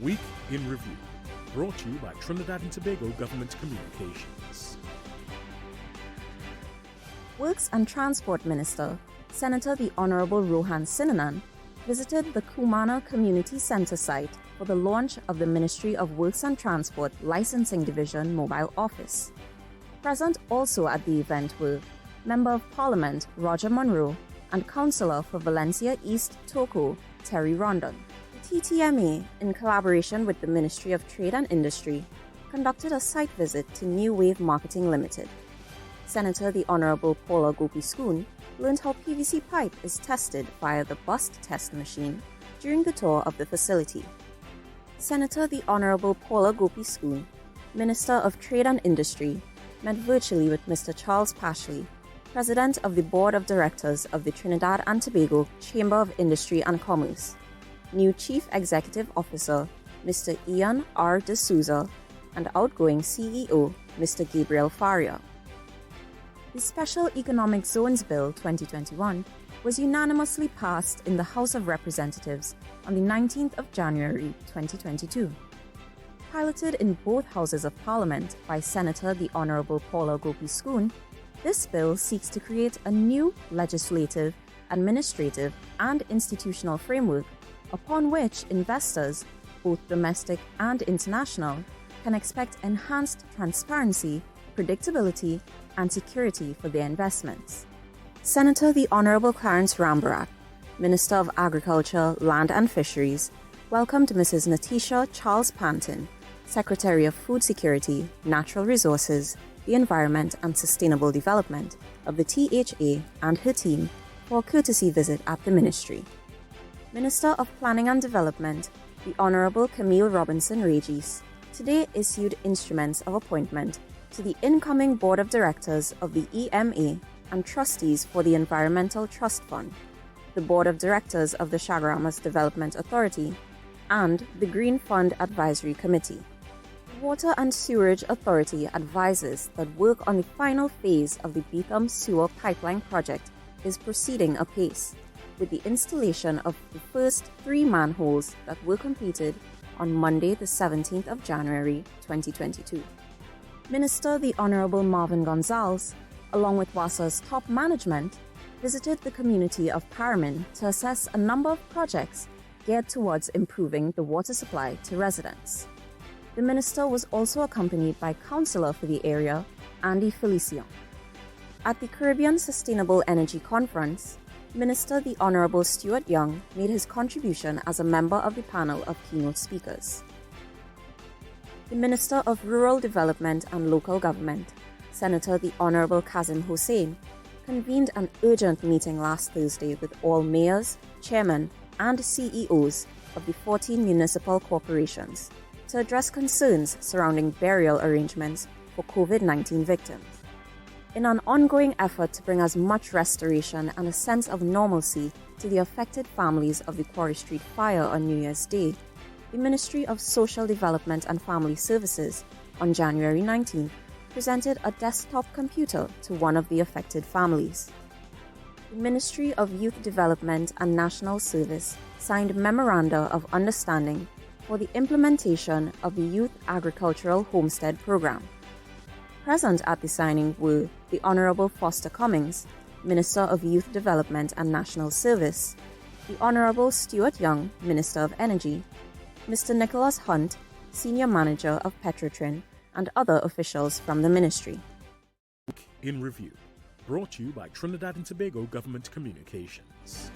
Week in Review, brought to you by Trinidad and Tobago Government Communications. Works and Transport Minister, Senator the Honourable Rohan Sinanan, visited the Kumana Community Centre site for the launch of the Ministry of Works and Transport Licensing Division Mobile Office. Present also at the event were Member of Parliament Roger Monroe and Councillor for Valencia East Toko, Terry Rondon. The TTMA, in collaboration with the Ministry of Trade and Industry, conducted a site visit to New Wave Marketing Limited. Senator the Honourable Paula Gopi-Schoon learned how PVC pipe is tested via the bust test machine during the tour of the facility. Senator the Honourable Paula Gopi-Schoon, Minister of Trade and Industry, met virtually with Mr. Charles Pashley, President of the Board of Directors of the Trinidad and Tobago Chamber of Industry and Commerce, new Chief Executive Officer Mr. Ian R. D'Souza, and outgoing CEO Mr. Gabriel Faria. The Special Economic Zones Bill 2021 was unanimously passed in the House of Representatives on the 19th of January 2022. Piloted in both Houses of Parliament by Senator the Honourable Paula Gopi-Schoon, this bill seeks to create a new legislative, administrative and institutional framework upon which investors, both domestic and international, can expect enhanced transparency, predictability and security for their investments. Senator the Honourable Clarence Rambarat, Minister of Agriculture, Land and Fisheries, welcomed Mrs. Natisha Charles Panton, Secretary of Food Security, Natural Resources, the Environment and Sustainable Development of the THA and her team for a courtesy visit at the Ministry. Minister of Planning and Development, the Honourable Camille Robinson Regis, today issued instruments of appointment to the incoming Board of Directors of the EMA and trustees for the Environmental Trust Fund, the Board of Directors of the Chaguaramas Development Authority, and the Green Fund Advisory Committee. The Water and Sewerage Authority advises that work on the final phase of the Beacom Sewer Pipeline project is proceeding apace, with the installation of the first 3 manholes that were completed on Monday the 17th of January 2022. Minister the Honourable Marvin Gonzalez, along with WASA's top management, visited the community of Paramin to assess a number of projects geared towards improving the water supply to residents. The minister was also accompanied by Councillor for the area, Andy Felicion. At the Caribbean Sustainable Energy Conference, Minister the Honourable Stuart Young made his contribution as a member of the panel of keynote speakers. The Minister of Rural Development and Local Government, Senator the Honourable Kazim Hossain, convened an urgent meeting last Thursday with all mayors, chairmen and CEOs of the 14 municipal corporations to address concerns surrounding burial arrangements for COVID-19 victims. In an ongoing effort to bring as much restoration and a sense of normalcy to the affected families of the Quarry Street fire on New Year's Day, the Ministry of Social Development and Family Services on January 19th presented a desktop computer to one of the affected families. The Ministry of Youth Development and National Service signed Memoranda of Understanding for the implementation of the Youth Agricultural Homestead Program. Present at the signing were the Honourable Foster Cummings, Minister of Youth Development and National Service, the Honourable Stuart Young, Minister of Energy, Mr. Nicholas Hunt, Senior Manager of Petrotrin, and other officials from the Ministry. In Review, brought to you by Trinidad and Tobago Government Communications.